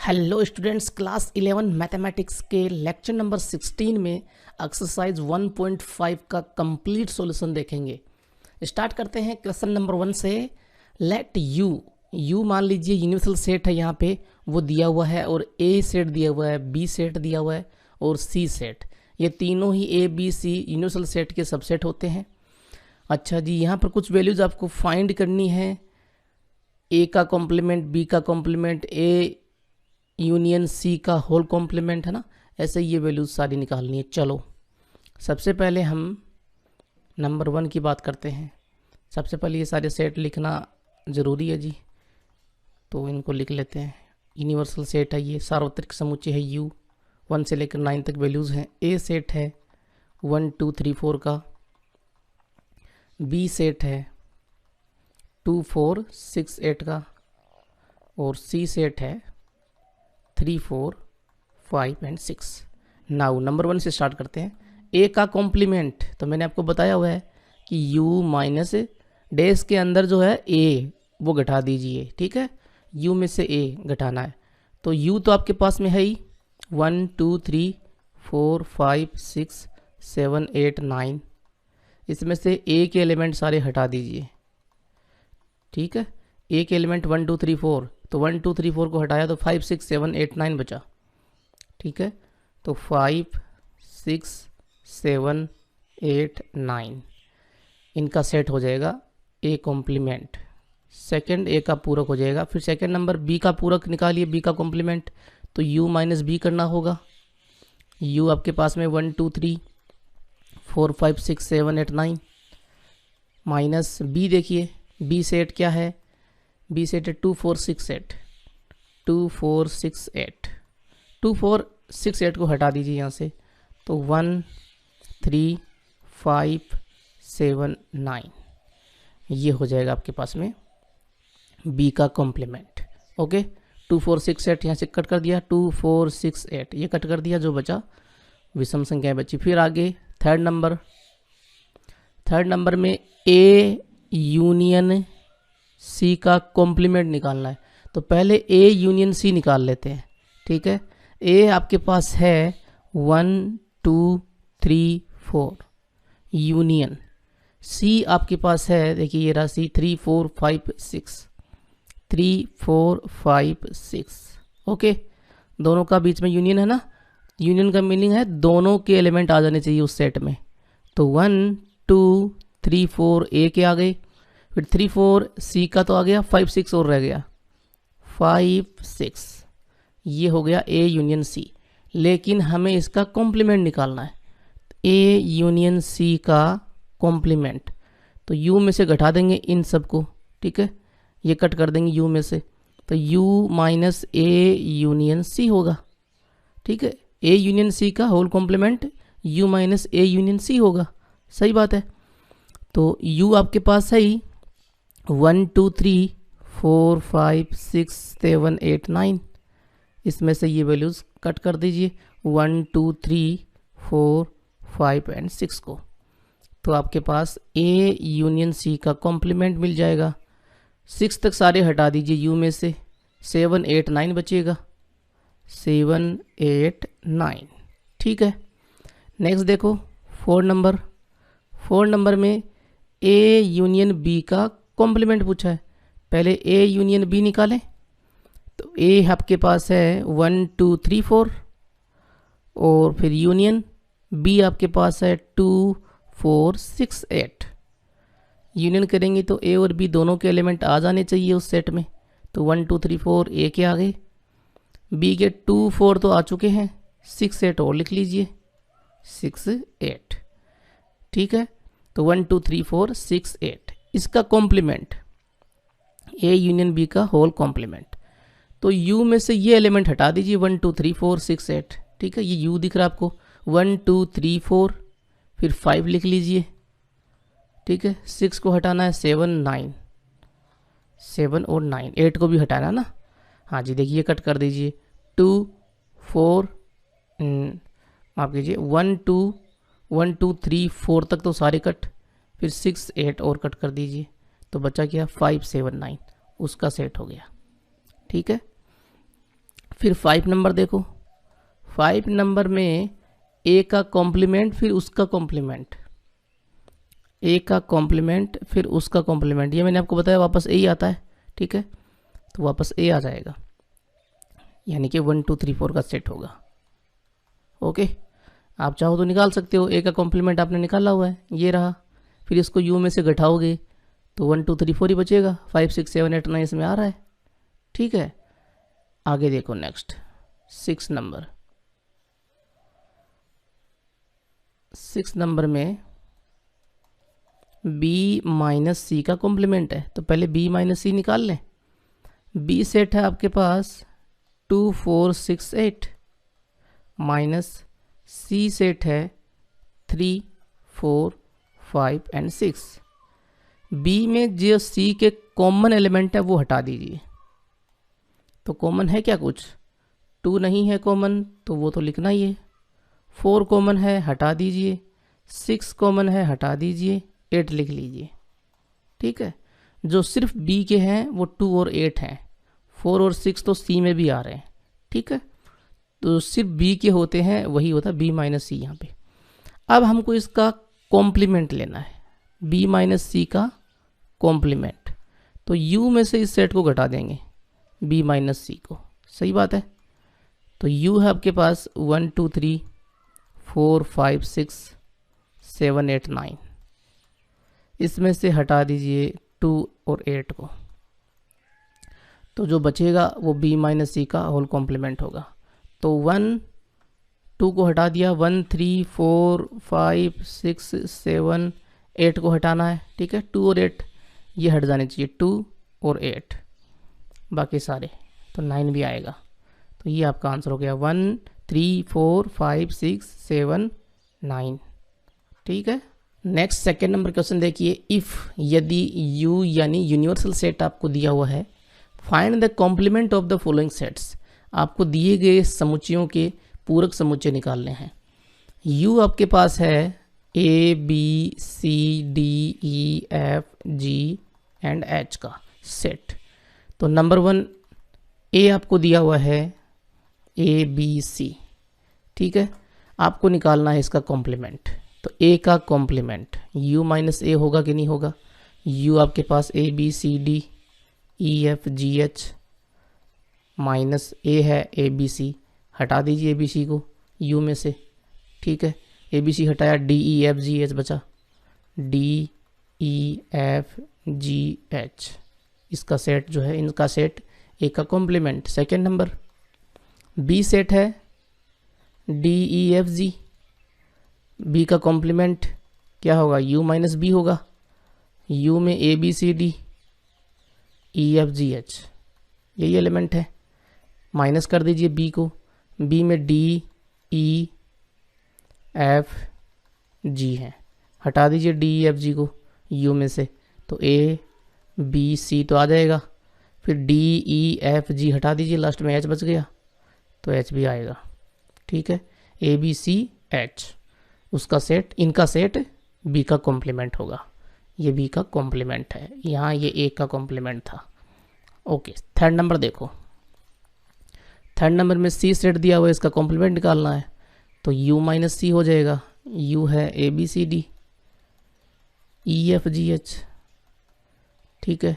Hello students, class 11 mathematics के lecture number 16 में exercise 1.5 का कंप्लीट सॉल्यूशन देखेंगे। स्टार्ट करते हैं क्वेश्चन नंबर 1 से। लेट यू मान लीजिए यूनिवर्सल सेट है, यहाँ पे वो दिया हुआ है और ए सेट दिया हुआ है, बी सेट दिया हुआ है और सी सेट। ये तीनों ही A B C universal set के सबसेट होते हैं। अच्छा जी, यहाँ पर कुछ वैल्यूज आपको फाइंड करनी है। ए का कॉम्प्लीमेंट, बी का कॉम्प्लीमेंट, ए यूनियन सी का होल कॉम्प्लीमेंट, है ना। ऐसे ये वैल्यूज सारी निकालनी है। चलो सबसे पहले हम नंबर 1 की बात करते हैं। सबसे पहले ये सारे सेट लिखना ज़रूरी है जी, तो इनको लिख लेते हैं। यूनिवर्सल सेट है, ये सार्वत्रिक समुच्चय है यू, 1 से लेकर 9 तक वैल्यूज़ हैं। ए सेट है 1 2 3 4 का, बी सेट है 2 4 6 8 का और सी सेट है 3 4 5 एंड 6। नाउ नंबर 1 से स्टार्ट करते हैं। ए का कॉम्प्लीमेंट तो मैंने आपको बताया हुआ है कि u माइनस डैश के अंदर जो है a वो घटा दीजिए, ठीक है। u में से a घटाना है, तो u तो आपके पास में है ही 1 2 3 4 5 6 7 8 9। इसमें से a के एलिमेंट सारे हटा दीजिए, ठीक है। a के एलिमेंट 1 2 3 4, तो 1 2 3 4 को हटाया तो 5 6 7 8 9 बचा, ठीक है। तो 5 6 7 8 9 इनका सेट हो जाएगा ए कॉम्प्लीमेंट। सेकंड ए का पूरक हो जाएगा। फिर सेकंड नंबर बी का पूरक निकालिए, बी का कॉम्प्लीमेंट, तो u माइनस बी करना होगा। u आपके पास में 1 2 3 4 5 6 7 8 9 माइनस बी। देखिए बी सेट क्या है, बी सेट है 2 4 6 8, 2 4 6 8, 2 4 6 8 को हटा दीजिए यहाँ से, तो 1 3 5 7 9 ये हो जाएगा आपके पास में बी का कॉम्प्लीमेंट। ओके, 2 4 6 8 यहाँ से कट कर दिया, 2 4 6 8 ये कट कर दिया, जो बचा विषम संख्याएं बची। फिर आगे थर्ड नंबर में ए यूनियन सी का कॉम्प्लीमेंट निकालना है, तो पहले ए यूनियन सी निकाल लेते हैं, ठीक है। ए आपके पास है 1 2 3 4, यूनियन सी आपके पास है, देखिए ये राशि 3 4 5 6, 3 4 5 6। ओके, दोनों का बीच में यूनियन है ना। यूनियन का मीनिंग है दोनों के एलिमेंट आ जाने चाहिए उस सेट में। तो 1 2 3 4 ए के आ गए, फिर 3 4 सी का तो आ गया, 5 6 और रह गया, 5 6 ये हो गया ए यूनियन सी। लेकिन हमें इसका कॉम्प्लीमेंट निकालना है, ए यूनियन सी का कॉम्प्लीमेंट। तो यू में से घटा देंगे इन सब को, ठीक है, ये कट कर देंगे यू में से, तो U minus A union C होगा, ठीक है। ए यूनियन सी का whole complement U minus A union C होगा, सही बात है। तो यू आपके पास है ही 1 2 3 4 5 6 7 8 9, इसमें से ये वैल्यूज़ कट कर दीजिए 1 2 3 4 5 एंड 6 को, तो आपके पास ए यूनियन सी का कॉम्प्लीमेंट मिल जाएगा। 6 तक सारे हटा दीजिए यू में से, 7 8 9 बचेगा, 7 8 9, ठीक है। नेक्स्ट देखो 4 नंबर में ए यूनियन बी का कॉम्प्लीमेंट पूछा है। पहले ए यूनियन बी निकालें, तो ए आपके पास है 1 2 3 4 और फिर यूनियन बी आपके पास है 2 4 6 8। यूनियन करेंगे तो ए और बी दोनों के एलिमेंट आ जाने चाहिए उस सेट में, तो 1 2 3 4 ए के आ गए, बी के 2 4 तो आ चुके हैं, 6 8 और लिख लीजिए, 6 8, ठीक है। तो 1 2 3 4 6 8 इसका कॉम्प्लीमेंट, ए यूनियन बी का होल कॉम्प्लीमेंट। तो यू में से ये एलिमेंट हटा दीजिए 1 2 3 4 6 8, ठीक है। ये यू दिख रहा है आपको, 1 2 3 4, फिर 5 लिख लीजिए, ठीक है। 6 को हटाना है, 7 9, 7 और 9, 8 को भी हटाना ना। हाँ जी, देखिए कट कर दीजिए, 2 4 माफ कीजिए 1 2 3 4 तक तो सारे कट, फिर 6 8 और कट कर दीजिए, तो बचा क्या 5 7 9, उसका सेट हो गया, ठीक है। फिर 5 नंबर देखो, 5 नंबर में ए का कॉम्प्लीमेंट फिर उसका कॉम्प्लीमेंट, ए का कॉम्प्लीमेंट फिर उसका कॉम्प्लीमेंट, ये मैंने आपको बताया वापस ए ही आता है, ठीक है, तो वापस ए आ जाएगा, यानी कि 1 2 3 4 का सेट होगा। ओके, आप चाहो तो निकाल सकते हो, ए का कॉम्प्लीमेंट आपने निकाला हुआ है, ये रहा, फिर इसको यू में से घटाओगे तो 1 2 3 4 ही बचेगा, 5 6 7 8 9 इसमें आ रहा है, ठीक है। आगे देखो नेक्स्ट 6 नंबर, 6 नंबर में b माइनस सी का कॉम्प्लीमेंट है, तो पहले b माइनस सी निकाल लें। b सेट है आपके पास 2 4 6 8 माइनस c सेट है 3 4 5 एंड 6। b में जो c के कॉमन एलिमेंट है वो हटा दीजिए, तो कॉमन है क्या कुछ, 2 नहीं है कॉमन तो वो तो लिखना ही है, 4 कॉमन है हटा दीजिए, 6 कॉमन है हटा दीजिए, 8 लिख लीजिए, ठीक है। जो सिर्फ b के हैं वो 2 और 8 हैं, 4 और 6 तो c में भी आ रहे हैं, ठीक है, तो सिर्फ b के होते हैं वही होता है b माइनस सी यहाँ पे। अब हमको इसका कॉम्प्लीमेंट लेना है, b माइनस सी का कॉम्प्लीमेंट, तो u में से इस सेट को घटा देंगे b माइनस सी को, सही बात है। तो u है आपके पास 1 2 3 4 5 6 7 8 9, इसमें से हटा दीजिए 2 और 8 को, तो जो बचेगा वो b माइनस सी का होल कॉम्प्लीमेंट होगा। तो 1 2 को हटा दिया, 1 3 4 5 6 7 8 को हटाना है, ठीक है, 2 और 8 ये हट जाने चाहिए, 2 और 8 बाकी सारे, तो 9 भी आएगा। तो ये आपका आंसर हो गया 1 3 4 5 6 7 9, ठीक है। नेक्स्ट सेकेंड नंबर क्वेश्चन देखिए, इफ़ यदि u यानी यूनिवर्सल सेट आपको दिया हुआ है, find the complement of the following sets, आपको दिए गए समुच्चयों के पूरक समुच्चय निकालने हैं। u आपके पास है a b c d e f g and h का सेट, तो नंबर 1 a आपको दिया हुआ है a b c, ठीक है, आपको निकालना है इसका कॉम्प्लीमेंट, तो a का कॉम्प्लीमेंट u माइनस a होगा कि नहीं होगा, u आपके पास a b c d e f g h minus a है a b c, हटा दीजिए a b c को u में से, ठीक है, a b c हटाया, d e f g h बचा, d e f g h, इसका सेट जो है, इनका सेट a का complement. Second number b set है d e f g, b का कॉम्प्लीमेंट क्या होगा, u माइनस b होगा, u में a b c d e f g h यही एलिमेंट है, माइनस कर दीजिए b को, b में d e f g है, हटा दीजिए d e f g को u में से, तो a b c तो आ जाएगा, फिर d e f g हटा दीजिए, लास्ट में h बच गया, तो h भी आएगा, ठीक है, a b c h उसका सेट, इनका सेट b का कॉम्प्लीमेंट होगा, ये b का कॉम्प्लीमेंट है, यहाँ ये a का कॉम्प्लीमेंट था। ओके, थर्ड नंबर देखो, थर्ड नंबर में c सेट दिया हुआ है, इसका कॉम्प्लीमेंट निकालना है, तो u माइनस सी हो जाएगा, u है a b c d e f g h, ठीक है,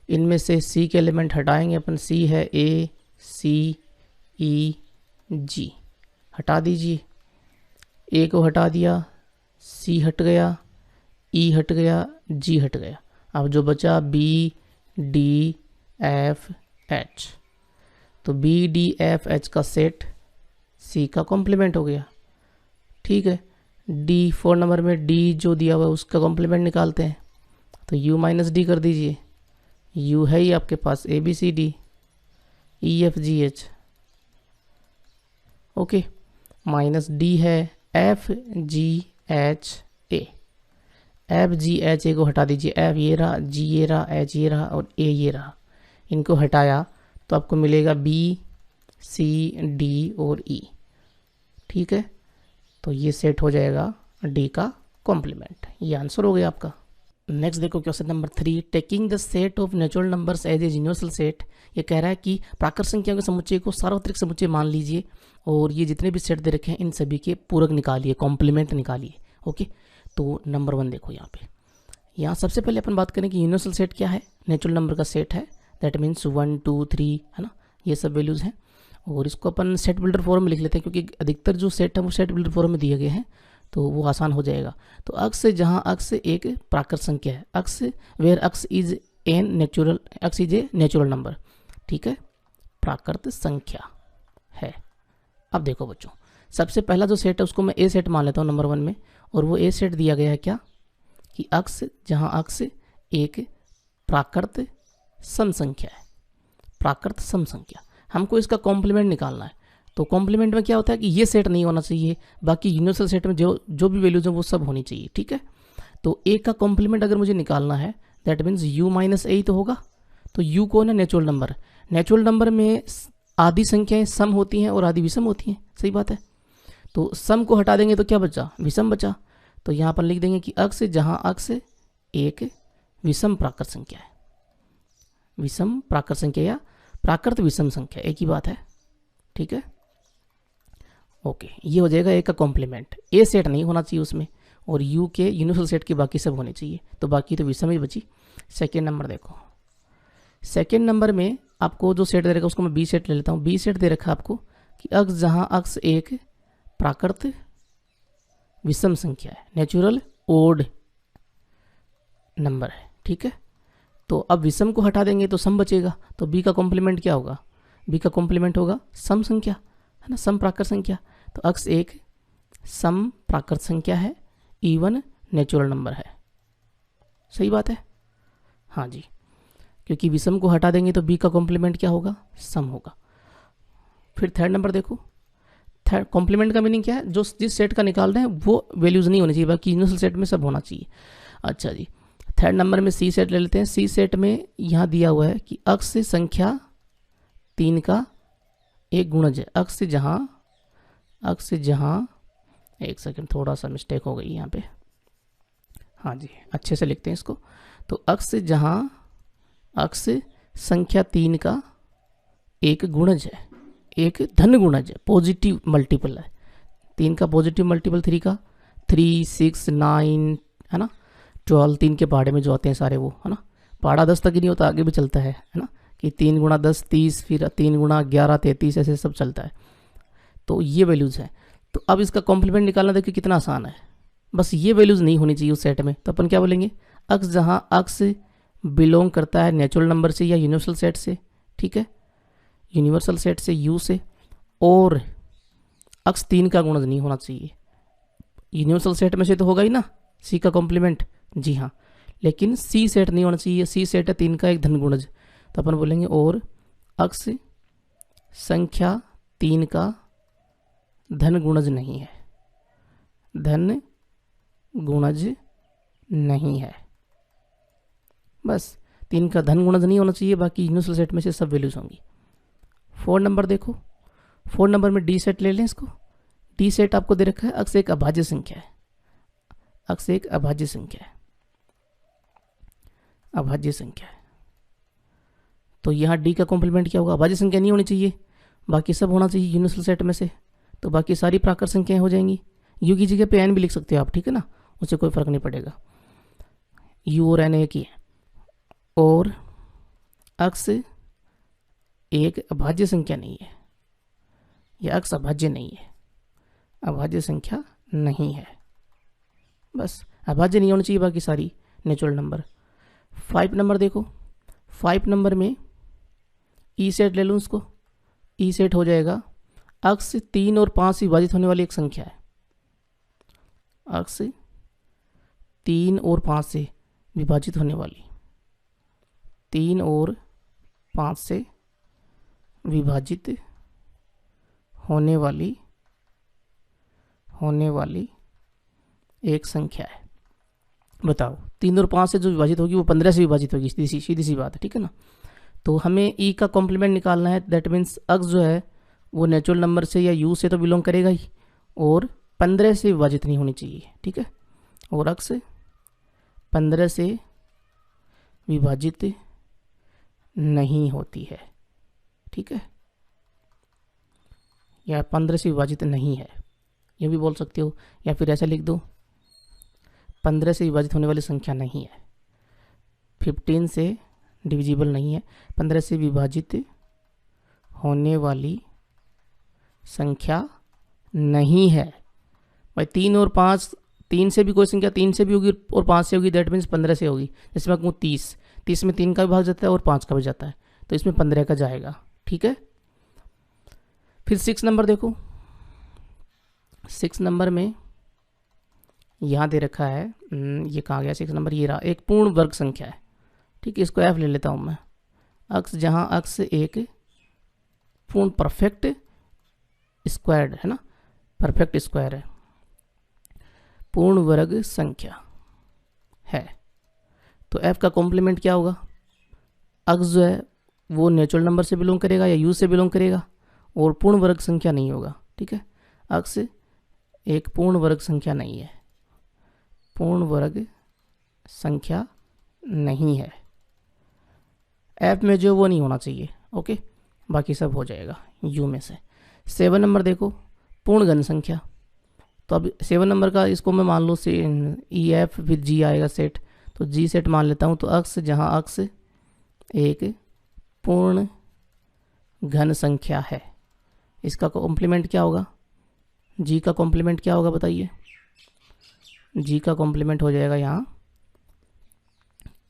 इनमें से c के एलिमेंट हटाएंगे अपन, c है a c e g, हटा दीजिए, a को हटा दिया, c हट गया, e हट गया, g हट गया, अब जो बचा b d f h, तो b d f h का सेट c का कॉम्प्लीमेंट हो गया, ठीक है। d 4 नंबर में d जो दिया हुआ है उसका कॉम्प्लीमेंट निकालते हैं, तो u माइनस डी कर दीजिए, u है ही आपके पास a b c d e f g h, okay, minus d है f g h a, f g h a को हटा दीजिए, f ये रहा, g ये रहा, h ये रहा और a ये रहा, इनको हटाया तो आपको मिलेगा b c d और e, ठीक है, तो ये सेट हो जाएगा d का कॉम्प्लीमेंट, ये आंसर हो गया आपका। नेक्स्ट देखो question number 3, taking the set of natural numbers as a universal set. ये कह रहा है कि प्राकृत संख्याओं के समुच्चय को सार्वत्रिक समुच्चय मान लीजिए और ये जितने भी सेट दे रखे हैं इन सभी के पूरक निकालिए, कॉम्प्लीमेंट निकालिए। ओके, तो नंबर 1 देखो यहाँ पे। यहाँ सबसे पहले अपन बात करें कि यूनिवर्सल सेट क्या है, नेचुरल नंबर का सेट है, दैट मीन्स 1 2 3 है ना, ये सब वैल्यूज़ हैं। और इसको अपन सेट बिल्डर फॉर्म में लिख लेते हैं क्योंकि अधिकतर जो सेट है वो सेट बिल्डर फॉर्म में दिए गए हैं, तो वो आसान हो जाएगा। तो अक्स जहाँ अक्स एक प्राकृत संख्या है, x where x is an natural, x is a natural number, ठीक है, प्राकृत संख्या है। अब देखो बच्चों, सबसे पहला जो सेट है उसको मैं ए सेट मान लेता हूँ नंबर 1 में, और वो ए सेट दिया गया है क्या कि अक्स जहाँ अक्स एक प्राकृत सम संख्या है, प्राकृत सम संख्या। हमको इसका कॉम्प्लीमेंट निकालना है, तो कॉम्प्लीमेंट में क्या होता है कि ये सेट नहीं होना चाहिए, बाकी यूनिवर्सल सेट में जो भी वैल्यूज हैं वो सब होनी चाहिए, ठीक है। तो ए का कॉम्प्लीमेंट अगर मुझे निकालना है दैट मीन्स u माइनस ए तो होगा। तो u कौन है, नेचुरल नंबर। नेचुरल नंबर में आधी संख्याएं सम होती हैं और आधी विषम होती हैं, सही बात है। तो सम को हटा देंगे तो क्या बचा, विषम बचा। तो यहाँ पर लिख देंगे कि अक्स जहाँ अक्स एक विषम प्राकृत संख्या है, विषम प्राकृत संख्या या प्राकृत विषम संख्या एक ही बात है, ठीक है। ओके, ये हो जाएगा ए का कॉम्प्लीमेंट। ए सेट नहीं होना चाहिए उसमें, और यू के यूनिवर्सल सेट के बाकी सब होने चाहिए, तो बाकी तो विषम ही बची। सेकेंड नंबर देखो, सेकेंड नंबर में आपको जो सेट दे रखा उसको मैं बी सेट ले लेता हूँ। बी सेट दे रखा आपको कि अक्स जहाँ अक्स एक प्राकृत विषम संख्या है, नेचुरल ओड नंबर है, ठीक है। तो अब विषम को हटा देंगे तो सम बचेगा, तो बी का कॉम्प्लीमेंट क्या होगा, बी का कॉम्प्लीमेंट होगा सम संख्या, है ना, सम प्राकृत संख्या। तो अक्स एक सम प्राकृत संख्या है, इवन नेचुरल नंबर है, सही बात है, हाँ जी, क्योंकि विषम को हटा देंगे तो बी का कॉम्प्लीमेंट क्या होगा, सम होगा। फिर थर्ड नंबर देखो, थर्ड कॉम्प्लीमेंट का मीनिंग क्या है, जो जिस सेट का निकाल रहे हैं वो वैल्यूज नहीं होनी चाहिए, बाकी यूनिवर्सल सेट में सब होना चाहिए। अच्छा जी, थर्ड नंबर में सी सेट ले लेते हैं। सी सेट में यहाँ दिया हुआ है कि अक्स संख्या 3 का एक गुणज है, अक्स जहाँ एक सेकंड थोड़ा सा मिस्टेक हो गई यहाँ पे, हाँ जी अच्छे से लिखते हैं इसको। तो अक्स जहाँ अक्स संख्या 3 का एक गुणज है, एक धन गुणज है, पॉजिटिव मल्टीपल है, 3 का पॉजिटिव मल्टीपल 3 का, 3 6 9 है ना, 12 3 के पहाड़े में जो आते हैं सारे वो, है ना, पहाड़ा 10 तक ही नहीं होता, आगे भी चलता है ना, कि 3 गुणा 10 30, फिर 3 गुणा 11 33, ऐसे सब चलता है। तो ये वैल्यूज़ है। तो अब इसका कॉम्प्लीमेंट निकालना देखिए कितना आसान है, बस ये वैल्यूज़ नहीं होनी चाहिए उस सेट में। तो अपन क्या बोलेंगे, अक्स जहाँ अक्स बिलोंग करता है नेचुरल नंबर से या यूनिवर्सल सेट से, ठीक है, यूनिवर्सल सेट से यू से, और अक्स 3 का गुणज नहीं होना चाहिए। यूनिवर्सल सेट में से तो होगा ही ना सी का कॉम्प्लीमेंट, जी हाँ, लेकिन सी सेट नहीं होना चाहिए। सी सेट है 3 का एक धन गुणज, तो अपन बोलेंगे और अक्स संख्या 3 का धन गुणज नहीं है, धन गुणज नहीं है, बस 3 का धन गुणज नहीं होना चाहिए, बाकी यूनिवर्सल सेट में से सब वैल्यूज होंगी। 4 नंबर देखो, 4 नंबर में डी सेट ले लें इसको। डी सेट आपको दे रखा है अक्स एक अभाज्य संख्या है, अक्स एक अभाज्य संख्या है, अभाज्य संख्या है। तो यहाँ डी का कॉम्प्लीमेंट क्या होगा, अभाज्य संख्या नहीं होनी चाहिए, बाकी सब होना चाहिए यूनिवर्सल सेट में से, तो बाकी सारी प्राकृत संख्याएं हो जाएंगी। यू की जगह पे एन भी लिख सकते हो आप, ठीक है ना, उससे कोई फर्क नहीं पड़ेगा, यू और एन एक ही है। और अक्स एक अभाज्य संख्या नहीं है, यह अक्स अभाज्य नहीं है, अभाज्य संख्या नहीं है, बस अभाज्य नहीं होनी चाहिए, बाकी सारी नेचुरल नंबर। 5 नंबर देखो, 5 नंबर में ई सेट ले लूँ उसको। ई सेट हो जाएगा अक्स 3 और 5 से विभाजित होने वाली एक संख्या है, अक्स 3 और 5 से विभाजित होने वाली, 3 और 5 से विभाजित होने वाली एक संख्या है। बताओ 3 और 5 से जो विभाजित होगी वो 15 से विभाजित होगी, सीधी सी बात है, ठीक है ना। तो हमें ई का कॉम्प्लीमेंट निकालना है, दैट मीन्स अक्स जो है वो नेचुरल नंबर से या यू से तो बिलोंग करेगा ही, और 15 से विभाजित नहीं होनी चाहिए, ठीक है, और अक्स 15 से विभाजित नहीं होती है, ठीक है, या 15 से विभाजित नहीं है, ये भी बोल सकते हो, या फिर ऐसा लिख दो 15 से विभाजित होने वाली संख्या नहीं है, 15 से डिविजिबल नहीं है, 15 से विभाजित होने वाली संख्या नहीं है। भाई 3 और 5, 3 से भी कोई संख्या 3 से भी होगी और 5 से होगी, दैट मीन्स 15 से होगी। जैसे मैं कहूँ 30 में 3 का भी भाग जाता है और 5 का भी जाता है, तो इसमें 15 का जाएगा, ठीक है। फिर 6 नंबर देखो, 6 नंबर में यहाँ दे रखा है, ये कहाँ गया 6 नंबर, ये रहा, एक पूर्ण वर्ग संख्या है, ठीक है, इसको f ले लेता हूँ मैं, अक्स, जहाँ अक्स एक पूर्ण परफेक्ट स्क्वायर्ड है ना, परफेक्ट स्क्वायर है, पूर्ण वर्ग संख्या है, तो f का कॉम्प्लीमेंट क्या होगा, अक्स जो है वो नेचुरल नंबर से बिलोंग करेगा या यू से बिलोंग करेगा और पूर्ण वर्ग संख्या नहीं होगा, ठीक है। अक्स एक पूर्ण वर्ग संख्या नहीं है, पूर्ण वर्ग संख्या नहीं है, f में जो वो नहीं होना चाहिए, ओके, बाकी सब हो जाएगा u में से। 7 नंबर देखो, पूर्ण घन संख्या, तो अब 7 नंबर का इसको मैं मान लो से ई एफ फिर जी आएगा सेट, तो जी सेट मान लेता हूँ, तो अक्स, जहाँ अक्स एक पूर्ण घन संख्या है, इसका कॉम्प्लीमेंट क्या होगा, जी का कॉम्प्लीमेंट क्या होगा बताइए, जी का कॉम्प्लीमेंट हो जाएगा यहाँ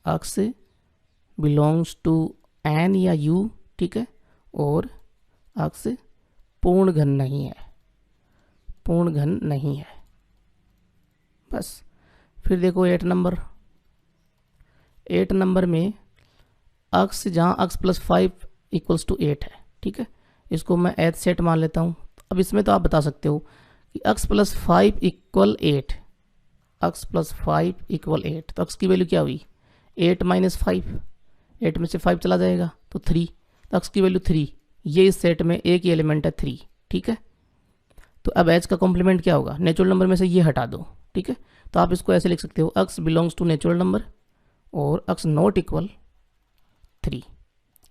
अक्स बिलोंग्स टू एन या यू, ठीक है, और अक्स पूर्ण घन नहीं है, पूर्ण घन नहीं है, बस। फिर देखो 8 नंबर, 8 नंबर में अक्स, जहाँ अक्स प्लस 5 इक्वल्स टू 8 है, ठीक है, इसको मैं एच सेट मान लेता हूँ। अब इसमें तो आप बता सकते हो कि अक्स प्लस 5 इक्वल 8, अक्स प्लस 5 इक्वल 8, तो अक्स की वैल्यू क्या हुई 8 माइनस 5, 8 में से 5 चला जाएगा तो 3, तो अक्स की वैल्यू 3, ये इस सेट में एक ही एलिमेंट है 3, ठीक है। तो अब एच का कॉम्प्लीमेंट क्या होगा, नेचुरल नंबर में से ये हटा दो, ठीक है, तो आप इसको ऐसे लिख सकते हो, अक्स बिलोंग्स टू नेचुरल नंबर और अक्स नॉट इक्वल 3,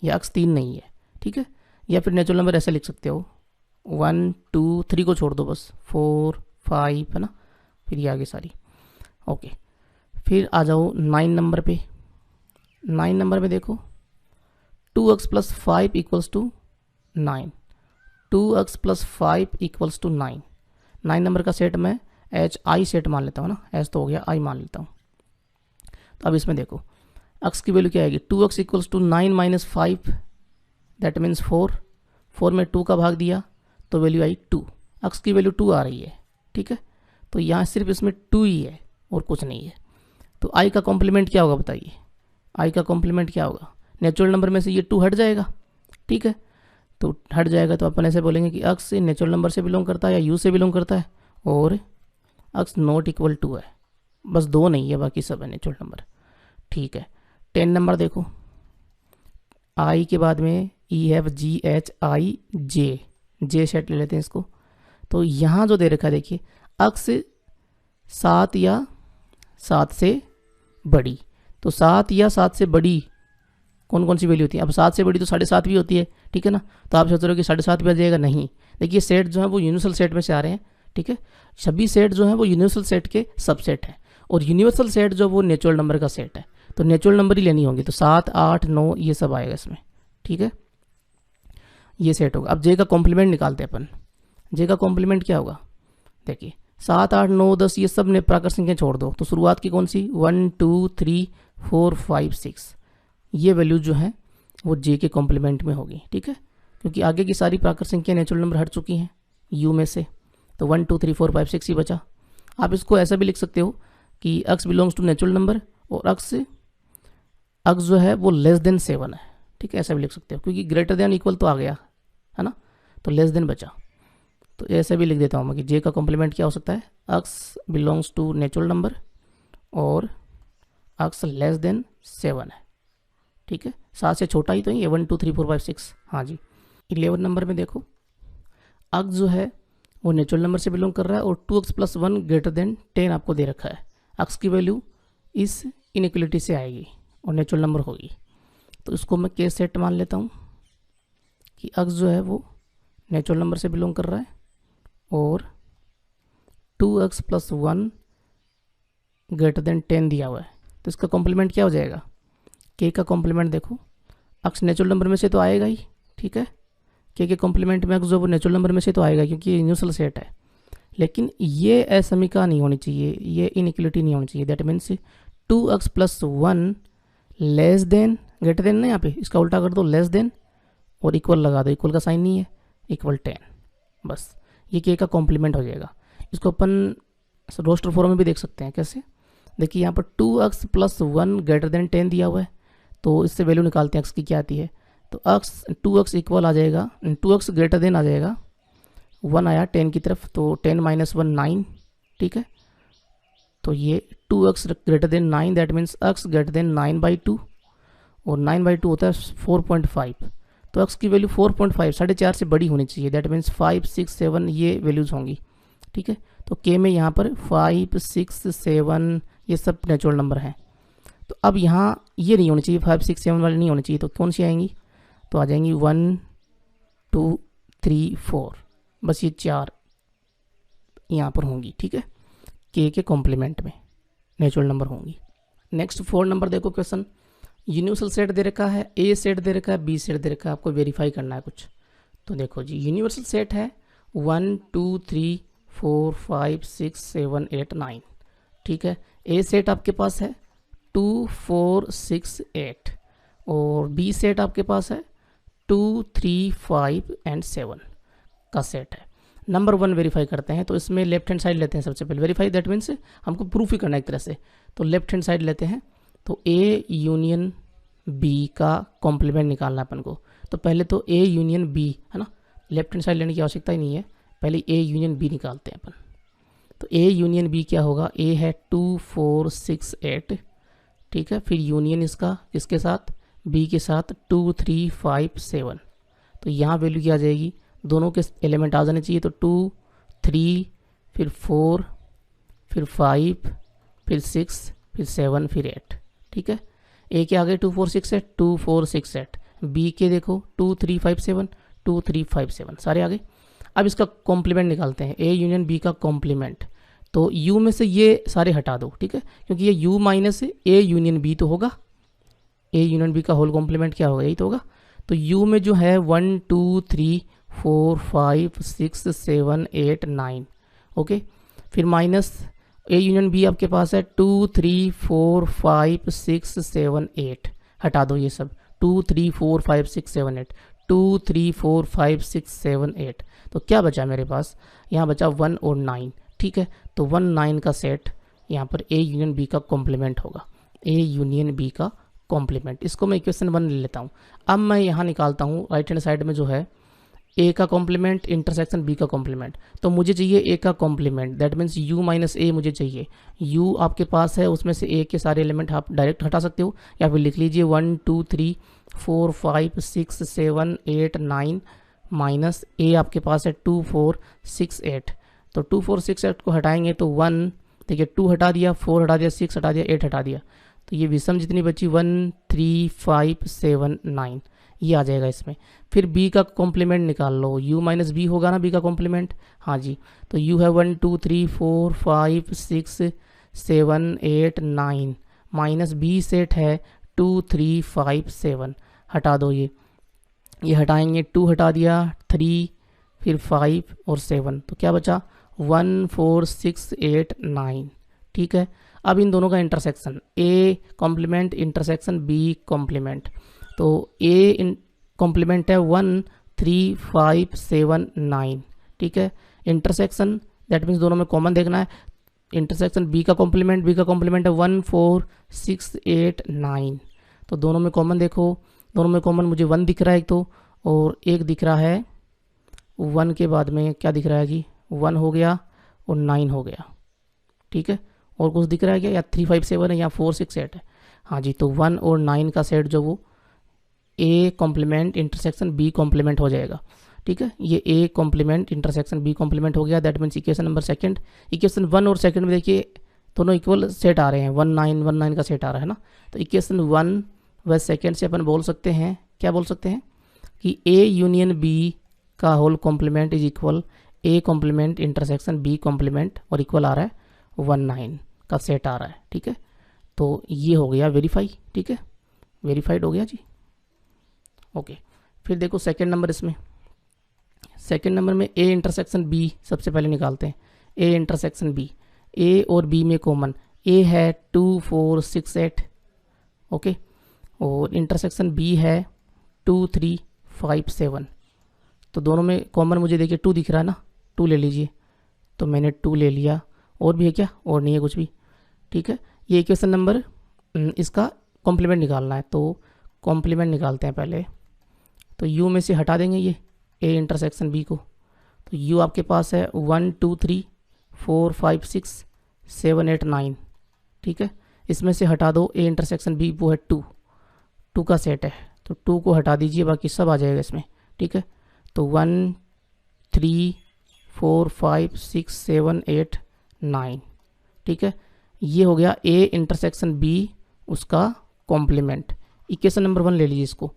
या अक्स 3 नहीं है, ठीक है, या फिर नेचुरल नंबर ऐसे लिख सकते हो 1 2 3 को छोड़ दो बस, 4 5 है ना, फिर ये आगे सारी, ओके। फिर आ जाओ 9 नंबर पे, 9 नंबर में देखो 2x plus 5 equals to 9, 2x plus 5 equals to 9, 9 number का सेट मैं एच आई सेट मान लेता हूँ ना, एच तो हो गया, आई मान लेता हूँ। तो अब इसमें देखो x की वैल्यू क्या आएगी, 2x equals to 9 minus 5, that means 4, 4 में 2 का भाग दिया तो वैल्यू आई 2, x की वैल्यू 2 आ रही है, ठीक है, तो यहाँ सिर्फ इसमें 2 ही है और कुछ नहीं है। तो i का कॉम्प्लीमेंट क्या होगा बताइए, i का कॉम्प्लीमेंट क्या होगा, नेचुरल नंबर में से ये 2 हट जाएगा, ठीक है, तो हट जाएगा तो अपन ऐसे बोलेंगे कि अक्स नेचुरल नंबर से बिलोंग करता है या यू से बिलोंग करता है, और अक्स नॉट इक्वल टू है, बस 2 नहीं है, बाकी सब है नेचुरल नंबर, ठीक है। 10 नंबर देखो, आई के बाद में E F G H I J, J set ले लेते हैं इसको, तो यहाँ जो दे रखा है देखिए, अक्स 7 या 7 से बड़ी, तो 7 या 7 से बड़ी कौन कौन सी वैल्यू होती है, अब 7 से बड़ी तो 7.5 भी होती है, ठीक है ना, तो आप सोच रहे हो कि 7.5 भी आ जाएगा, नहीं, देखिए सेट जो है वो यूनिवर्सल सेट में से आ रहे हैं, ठीक है, सभी सेट जो है वो यूनिवर्सल सेट के सबसेट है, और यूनिवर्सल सेट जो वो नेचुरल नंबर का सेट है, तो नेचुरल नंबर ही लेनी होगी, तो 7 8 9 ये सब आएगा इसमें, ठीक है, ये सेट होगा। अब जे का कॉम्प्लीमेंट निकालते हैं अपन, जे का कॉम्प्लीमेंट क्या होगा, देखिए 7 8 9 10 ये सब ने प्राकृत संख्या छोड़ दो, तो शुरुआत की कौन सी 1 2 3 4 5 6, ये वैल्यू जो है वो जे के कॉम्प्लीमेंट में होगी, ठीक है, क्योंकि आगे की सारी प्राकृत संख्या नेचुरल नंबर हट चुकी हैं यू में से, तो 1 2 3 4 5 6 ही बचा। आप इसको ऐसा भी लिख सकते हो कि अक्स बिलोंग्स टू नेचुरल नंबर और अक्स जो है वो लेस देन 7 है, ठीक है, ऐसा भी लिख सकते हो, क्योंकि ग्रेटर देन इक्वल तो आ गया है ना, तो लेस देन बचा, तो ऐसे भी लिख देता हूँ मैं कि जे का कॉम्प्लीमेंट क्या हो सकता है, अक्स बिलोंग्स टू नेचुरल नंबर और अक्स लेस देन 7 है, ठीक है, 7 से छोटा ही तो ही है, 1 2 3 4 5 6, हाँ जी। 11 नंबर में देखो, अक्स जो है वो नेचुरल नंबर से बिलोंग कर रहा है और 2x प्लस 1 ग्रेटर देन 10 आपको दे रखा है, अक्स की वैल्यू इस इनइक्वलिटी से आएगी और नेचुरल नंबर होगी। तो इसको मैं के सेट मान लेता हूँ कि अक्स जो है वो नेचुरल नंबर से बिलोंग कर रहा है और 2x + 1 > 10 दिया हुआ है। तो इसका कॉम्प्लीमेंट क्या हो जाएगा, के का कॉम्प्लीमेंट देखो, अक्स नेचुरल नंबर में से तो आएगा ही, ठीक है, के कॉम्प्लीमेंट में अक्स जो वो नेचुरल नंबर में से तो आएगा क्योंकि ये यूनिवर्सल सेट है। लेकिन ये असमीका नहीं होनी चाहिए, ये इनइक्वलिटी नहीं होनी चाहिए। That means 2x + 1 less than, greater than ना, यहाँ पे इसका उल्टा कर दो, लेस देन और इक्वल लगा दो, इक्वल का साइन नहीं है, इक्वल 10, बस ये के का कॉम्प्लीमेंट हो जाएगा। इसको अपन रोस्टर फॉर्म में भी देख सकते हैं। कैसे, देखिए यहाँ पर 2x + 1 > 10 दिया हुआ है, तो इससे वैल्यू निकालते हैं x की क्या आती है। तो x 2x इक्वल आ जाएगा, 2x ग्रेटर देन आ जाएगा, 1 आया 10 की तरफ, तो 10 - 1 9, ठीक है। तो ये 2x greater than 9, that means x greater than 9/2 और 9/2 होता है 4.5। तो x की वैल्यू 4.5 4.5 से बड़ी होनी चाहिए। दैट मीन्स 5 6 7 ये वैल्यूज़ होंगी, ठीक है। तो के में यहाँ पर 5 6 7 ये सब नेचुरल नंबर हैं। तो अब यहाँ ये नहीं होनी चाहिए, 5 6 7 वाली नहीं होनी चाहिए, तो कौन सी आएंगी, तो आ जाएंगी 1 2 3 4, बस ये 4 यहाँ पर होंगी, ठीक है, के कॉम्प्लीमेंट में नेचुरल नंबर होंगी। नेक्स्ट 4 नंबर देखो क्वेश्चन, यूनिवर्सल सेट दे रखा है, ए सेट दे रखा है, बी सेट दे रखा है, आपको वेरीफाई करना है कुछ। तो देखो जी, यूनिवर्सल सेट है 1 2 3 4 5 6 7 8 9, ठीक है। ए सेट आपके पास है 2 4 6 8 और बी सेट आपके पास है 2 3 5 और 7 का सेट है। नंबर 1 वेरीफाई करते हैं, तो इसमें लेफ्ट हैंड साइड लेते हैं सबसे पहले। वेरीफाई दैट मीन्स हमको प्रूफ ही करना है एक तरह से, तो लेफ्ट हैंड साइड लेते हैं। तो ए यूनियन बी का कॉम्प्लीमेंट निकालना है अपन को। तो पहले तो ए यूनियन बी है ना, लेफ्ट हैंड साइड लेने की आवश्यकता ही नहीं है, पहले ए यूनियन बी निकालते हैं अपन। तो ए यूनियन बी क्या होगा, ए है 2 4 6 8, ठीक है, फिर यूनियन इसका इसके साथ बी के साथ 2 3 5 7। तो यहाँ वैल्यू क्या आ जाएगी, दोनों के एलिमेंट आ जाने चाहिए। तो 2 3 फिर 4 फिर 5 फिर 6 फिर 7 फिर 8, ठीक है। ए के आगे 2 4 6 8 2 4 6 8, बी के देखो 2 3 5 7 2 3 5 7 सारे आगे। अब इसका कॉम्प्लीमेंट निकालते हैं, ए यूनियन बी का कॉम्प्लीमेंट। तो यू में से ये सारे हटा दो, ठीक है, क्योंकि ये U minus A union B तो होगा, ए यूनियन बी का होल कॉम्प्लीमेंट क्या होगा, यही तो होगा। तो यू में जो है 1 2 3 4 5 6 7 8 9, ओके। फिर माइनस ए यूनियन बी आपके पास है 2 3 4 5 6 7 8, हटा दो ये सब, 2 3 4 5 6 7 8 2 3 4 5 6 7 8। तो क्या बचा मेरे पास, यहाँ बचा 1 और 9, ठीक है। तो 1 9 का सेट यहाँ पर ए यूनियन बी का कॉम्प्लीमेंट होगा, ए यूनियन बी का कॉम्प्लीमेंट। इसको मैं इक्वेशन 1 ले लेता हूँ। अब मैं यहाँ निकालता हूँ राइट हैंड साइड में जो है ए का कॉम्प्लीमेंट इंटरसेक्शन बी का कॉम्प्लीमेंट। तो मुझे चाहिए ए का complement, that means U minus A मुझे चाहिए। यू आपके पास है, उसमें से ए के सारे एलिमेंट आप डायरेक्ट हटा सकते हो या फिर लिख लीजिए 1 2 3 4 5 6 7 8 9 माइनस ए आपके पास है 2 4 6 8। तो 2 4 6 8 को हटाएंगे तो 1, देखिए 2 हटा दिया, 4 हटा दिया, 6 हटा दिया, 8 हटा दिया, तो ये विषम जितनी बची 1 3 5 7 9 ये आ जाएगा इसमें। फिर b का कॉम्प्लीमेंट निकाल लो, u माइनस बी होगा ना b का कॉम्प्लीमेंट, हाँ जी। तो u है 1 2 3 4 5 6 7 8 9 माइनस b सेट है 2 3 5 7, हटा दो ये हटाएंगे, 2 हटा दिया, 3 फिर 5 और 7, तो क्या बचा 1 4 6 8 9, ठीक है। अब इन दोनों का intersection, a complement intersection b complement. तो a कॉम्प्लीमेंट है 1 3 5 7 9, ठीक है। इंटरसेक्शन दैट मीन्स दोनों में कॉमन देखना है, इंटरसेक्शन b का कॉम्प्लीमेंट है 1 4 6 8 9। तो दोनों में कॉमन देखो, दोनों में कॉमन मुझे 1 दिख रहा है एक तो, और एक दिख रहा है 1 के बाद में क्या दिख रहा है जी, 1 हो गया और 9 हो गया, ठीक है। और कुछ दिख रहा है क्या, या 3 5 7 है या 4 6 8 है, हाँ जी। तो 1 और 9 का सेट जो वो A complement intersection B complement हो जाएगा, ठीक है। ये A complement intersection B complement हो गया, that means equation number second. Equation 1 और सेकंड में देखिए दोनों इक्वल सेट आ रहे हैं, 1 9 1 9 का सेट आ रहा है ना। तो इक्वेशन 1 व सेकेंड से अपन बोल सकते हैं, क्या बोल सकते हैं कि ए यूनियन बी का whole complement is equal A complement intersection B complement, और इक्वल आ रहा है 1 9 का सेट आ रहा है। ठीक है, तो ये हो गया वेरीफाई। ठीक है, वेरीफाइड हो गया जी। ओके, फिर देखो सेकंड नंबर, इसमें सेकंड नंबर में ए इंटरसेक्शन बी सबसे पहले निकालते हैं। ए इंटरसेक्शन बी, ए और बी में कॉमन ए है 2 4 6 8, ओके, और इंटरसेक्शन बी है 2 3 5 7। तो दोनों में कॉमन मुझे देखिए 2 दिख रहा है ना, 2 ले लीजिए। तो मैंने 2 ले लिया, और भी है क्या? और नहीं है कुछ भी। ठीक है, ये इक्वेशन नंबर, इसका कॉम्प्लीमेंट निकालना है, तो कॉम्प्लीमेंट निकालते हैं पहले। तो u में से हटा देंगे ये a इंटरसेक्शन b को। तो u आपके पास है 1 2 3 4 5 6 7 8 9। ठीक है, इसमें से हटा दो a इंटरसेक्शन b, वो है 2 का सेट है, तो 2 को हटा दीजिए, बाकी सब आ जाएगा इसमें। ठीक है, तो 1 3 4 5 6 7 8 9। ठीक है, ये हो गया a इंटरसेक्शन b, उसका कॉम्प्लीमेंट। इक्वेशन नंबर 1 ले लीजिए इसको।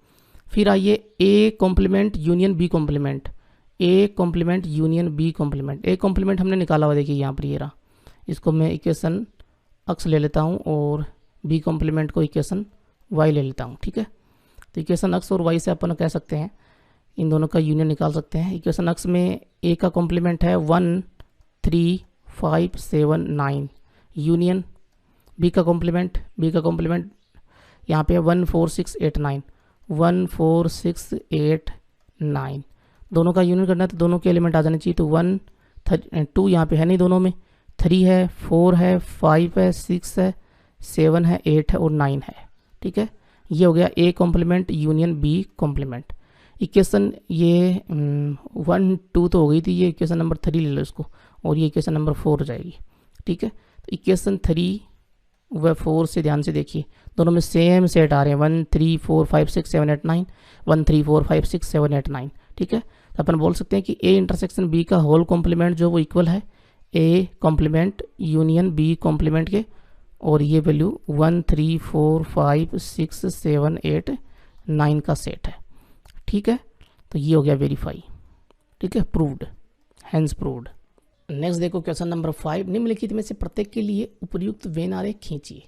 फिर आइए A complement union B complement, A complement union B complement. A complement हमने निकाला हुआ, देखिए यहाँ पर ये रहा। इसको मैं इक्वेशन एक्स ले लेता हूँ और बी कॉम्प्लीमेंट को इक्वेशन वाई ले लेता हूँ। ठीक है, तो इक्वेशन एक्स और वाई से अपन कह सकते हैं इन दोनों का यूनियन निकाल सकते हैं। इक्वेशन एक्स में ए का कॉम्प्लीमेंट है 1 3 5 7 9, यूनियन बी का कॉम्प्लीमेंट, यहाँ पे 1 4 6 8 9, 1 4 6 8 9, दोनों का यूनियन करना है तो दोनों के एलिमेंट आ जाने चाहिए। तो 1 2 यहाँ पे है नहीं, दोनों में 3 है 4 है 5 है 6 है 7 है 8 है और 9 है। ठीक है, ये हो गया A complement union B complement. Equation ये 1 2 तो हो गई थी, ये इक्वेशन नंबर 3 ले लो इसको, और ये इक्वेशन नंबर 4 हो जाएगी। ठीक है, तो इक्वेशन 3 व 4 से ध्यान से देखिए, दोनों में सेम सेट आ रहे हैं, 1 3 4 5 6 7 8 9, 1 3 4 5 6 7 8 9। ठीक है, तो अपन बोल सकते हैं कि ए इंटरसेक्शन बी का होल कॉम्प्लीमेंट जो वो इक्वल है A complement union B complement के, और ये वैल्यू 1 3 4 5 6 7 8 9 का सेट है। ठीक है, तो ये हो गया वेरीफाई। ठीक है, प्रूव्ड, हैंस प्रूव्ड। नेक्स्ट देखो क्वेश्चन नंबर 5, निम्नलिखित में से प्रत्येक के लिए उपयुक्त वेन आरेख खींचिए।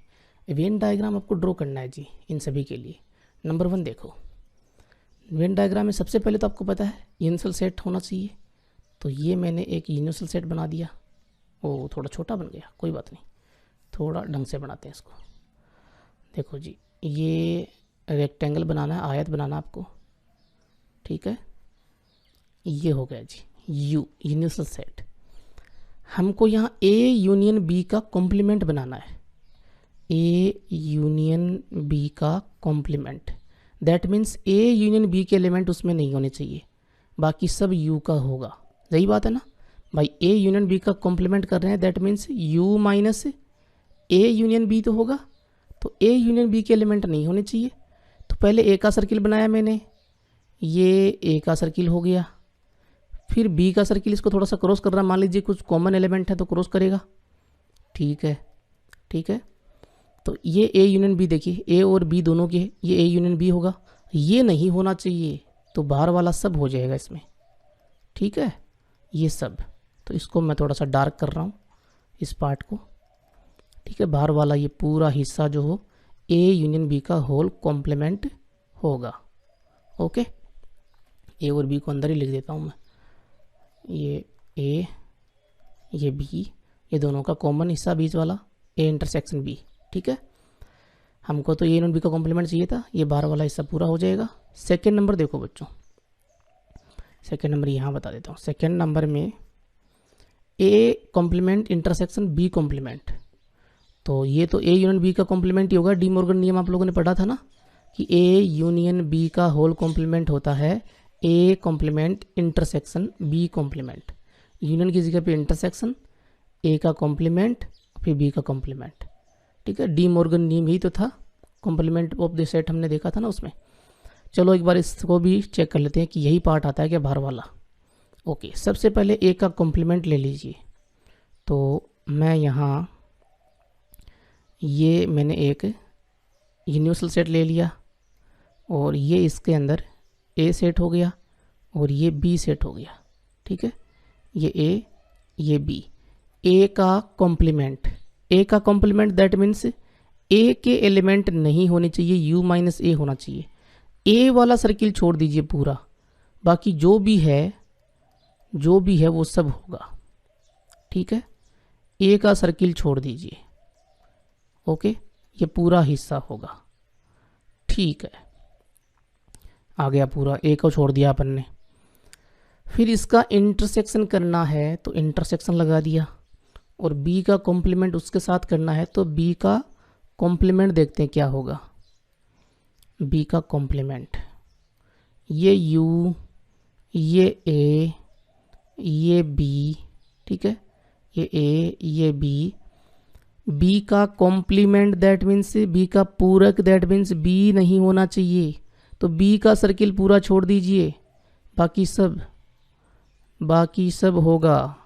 वेन डायग्राम आपको ड्रॉ करना है जी इन सभी के लिए। नंबर 1 देखो, वेन डायग्राम में सबसे पहले तो आपको पता है यूनिवर्सल सेट होना चाहिए, तो ये मैंने एक यूनिवर्सल सेट बना दिया। ओ थोड़ा छोटा बन गया, कोई बात नहीं, थोड़ा ढंग से बनाते हैं इसको। देखो जी, ये रेक्टेंगल बनाना है, आयत बनाना आपको। ठीक है, ये हो गया जी यूनिवर्सल सेट। हमको यहाँ ए यूनियन बी का कॉम्प्लीमेंट बनाना है, ए यूनियन बी का complement. That means A union B के एलिमेंट उसमें नहीं होने चाहिए, बाकी सब यू का होगा। सही बात है ना भाई, ए यूनियन बी का कॉम्प्लीमेंट कर रहे हैं, that means U minus A union B तो होगा, तो ए यूनियन बी के एलिमेंट नहीं होने चाहिए। तो पहले ए का सर्किल बनाया मैंने, ये ए का सर्किल हो गया। फिर बी का सर्किल, इसको थोड़ा सा क्रॉस कर रहा है, मान लीजिए कुछ कॉमन एलिमेंट है तो क्रॉस करेगा। ठीक है, ठीक है, तो ये ए यूनियन बी, देखिए ए और बी दोनों के, ये ए यूनियन बी होगा, ये नहीं होना चाहिए, तो बाहर वाला सब हो जाएगा इसमें। ठीक है, ये सब, तो इसको मैं थोड़ा सा डार्क कर रहा हूँ इस पार्ट को। ठीक है, बाहर वाला ये पूरा हिस्सा जो हो ए यूनियन बी का होल कॉम्प्लीमेंट होगा। ओके, ए और बी को अंदर ही लिख देता हूँ मैं, ये ए ये बी, ये दोनों का कॉमन हिस्सा बीच वाला ए इंटरसेक्शन बी। ठीक है, हमको तो ए यूनियन बी का कॉम्प्लीमेंट चाहिए था, ये बाहर वाला हिस्सा पूरा हो जाएगा। सेकेंड नंबर देखो बच्चों, सेकेंड नंबर यहाँ बता देता हूँ। सेकेंड नंबर में A complement intersection B complement, तो ये तो ए यूनियन बी का कॉम्प्लीमेंट ही होगा। डी मॉर्गन नियम आप लोगों ने पढ़ा था ना कि ए यूनियन बी का होल कॉम्प्लीमेंट होता है A complement intersection B complement. Union की जगह पे इंटरसेक्शन, ए का कॉम्प्लीमेंट फिर बी का कॉम्प्लीमेंट। ठीक है, डी मॉर्गन नियम ही तो था, कॉम्प्लीमेंट ऑफ द सेट हमने देखा था ना उसमें। चलो एक बार इसको भी चेक कर लेते हैं कि यही पार्ट आता है क्या बाहर वाला। ओके, सबसे पहले ए का कॉम्प्लीमेंट ले लीजिए, तो मैं यहाँ ये मैंने एक यूनिवर्सल सेट ले लिया और ये इसके अंदर ए सेट हो गया और ये बी सेट हो गया। ठीक है, ये ए ये बी। ए का कॉम्प्लीमेंट, ए का कॉम्प्लीमेंट दैट मीन्स ए के एलिमेंट नहीं होने चाहिए, यू माइनस ए होना चाहिए। ए वाला सर्किल छोड़ दीजिए पूरा, बाकी जो भी है वो सब होगा। ठीक है, ए का सर्किल छोड़ दीजिए, ओके, ये पूरा हिस्सा होगा। ठीक है, आ गया पूरा, ए को छोड़ दिया अपन ने। फिर इसका इंटरसेक्शन करना है तो इंटरसेक्शन लगा दिया, और बी का कॉम्प्लीमेंट उसके साथ करना है तो बी का कॉम्प्लीमेंट देखते हैं क्या होगा। बी का कॉम्प्लीमेंट, ये यू ये ए ये बी, ठीक है, ये ए ये बी। बी का कॉम्प्लीमेंट दैट मीन्स बी का पूरक, दैट मीन्स बी नहीं होना चाहिए, तो बी का सर्किल पूरा छोड़ दीजिए, बाकी सब होगा।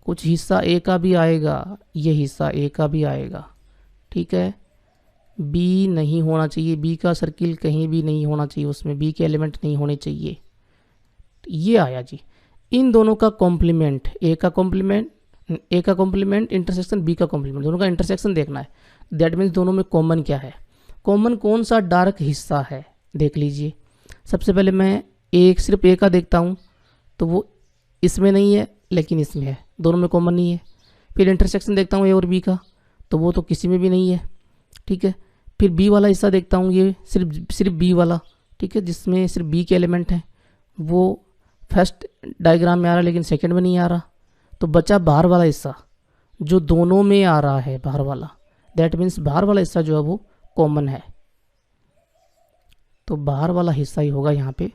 कुछ हिस्सा ए का भी आएगा, ये हिस्सा ए का भी आएगा। ठीक है, बी नहीं होना चाहिए, बी का सर्किल कहीं भी नहीं होना चाहिए, उसमें बी के एलिमेंट नहीं होने चाहिए। ये आया जी। इन दोनों का कॉम्प्लीमेंट, ए का कॉम्प्लीमेंट इंटरसेक्शन बी का कॉम्प्लीमेंट, दोनों का इंटरसेक्शन देखना है। दैट मीन्स दोनों में कॉमन क्या है, कॉमन कौन सा डार्क हिस्सा है देख लीजिए। सबसे पहले मैं सिर्फ ए का देखता हूँ तो वो इसमें नहीं है लेकिन इसमें है, दोनों में कॉमन नहीं है। फिर इंटरसेक्शन देखता हूँ ए और बी का तो वो तो किसी में भी नहीं है। ठीक है, फिर बी वाला हिस्सा देखता हूँ, ये सिर्फ बी वाला, ठीक है, जिसमें सिर्फ बी के एलिमेंट हैं, वो फर्स्ट डायग्राम में आ रहा है लेकिन सेकंड में नहीं आ रहा। तो बचा बाहर वाला हिस्सा जो दोनों में आ रहा है, बाहर वाला, दैट मीन्स बाहर वाला हिस्सा जो है वो कॉमन है, तो बाहर वाला हिस्सा ही होगा यहाँ पे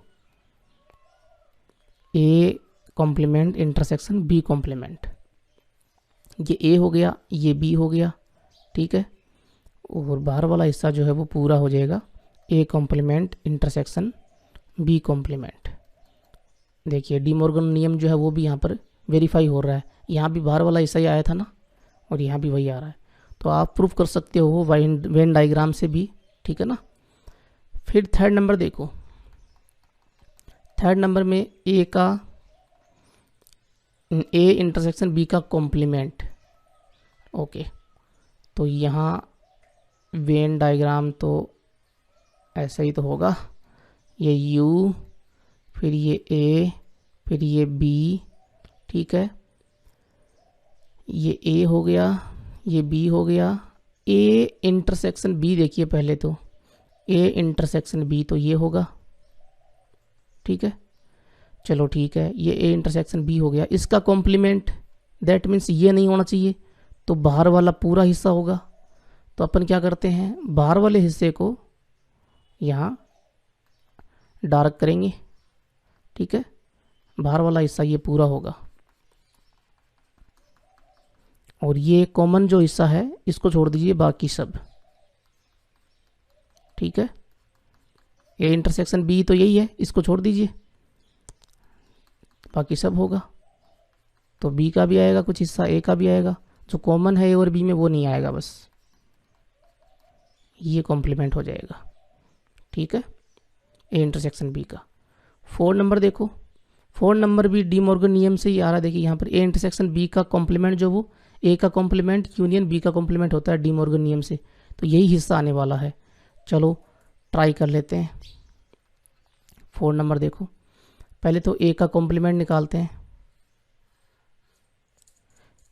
A complement intersection B complement. ये ए हो गया, ये बी हो गया, ठीक है, और बाहर वाला हिस्सा जो है वो पूरा हो जाएगा A complement intersection B complement. देखिए डी मॉर्गन नियम जो है वो भी यहाँ पर वेरीफाई हो रहा है, यहाँ भी बाहर वाला हिस्सा ही आया था ना, और यहाँ भी वही आ रहा है, तो आप प्रूफ कर सकते हो वेन डायग्राम से भी। ठीक है ना। फिर थर्ड नंबर देखो, थर्ड नंबर में ए इंटरसेक्शन बी का कॉम्प्लीमेंट। ओके, तो यहाँ वेन डायग्राम तो ऐसा ही तो होगा, ये यू फिर ये ए फिर ये बी, ठीक है, ये ए हो गया ये बी हो गया। ए इंटरसेक्शन बी देखिए पहले तो, ए इंटरसेक्शन बी तो ये होगा, ठीक है, चलो ठीक है, ये ए इंटरसेक्शन बी हो गया। इसका कॉम्प्लीमेंट दैट मीन्स ये नहीं होना चाहिए, तो बाहर वाला पूरा हिस्सा होगा। तो अपन क्या करते हैं, बाहर वाले हिस्से को यहाँ डार्क करेंगे, ठीक है, बाहर वाला हिस्सा ये पूरा होगा, और ये कॉमन जो हिस्सा है इसको छोड़ दीजिए, बाकी सब। ठीक है, ए इंटरसेक्शन बी तो यही है, इसको छोड़ दीजिए, बाकी सब होगा। तो बी का भी आएगा कुछ हिस्सा, ए का भी आएगा, जो कॉमन है ए और बी में वो नहीं आएगा, बस ये कॉम्प्लीमेंट हो जाएगा। ठीक है, ए इंटरसेक्शन बी का। 4 नंबर देखो, 4 नंबर भी डी मॉर्गन नियम से ही आ रहा है। देखिए यहाँ पर ए इंटरसेक्शन बी का कॉम्प्लीमेंट जो वो ए का कॉम्प्लीमेंट यूनियन बी का कॉम्प्लीमेंट होता है डी मॉर्गन नियम से, तो यही हिस्सा आने वाला है। चलो ट्राई कर लेते हैं। 4 नंबर देखो, पहले तो ए का कॉम्प्लीमेंट निकालते हैं,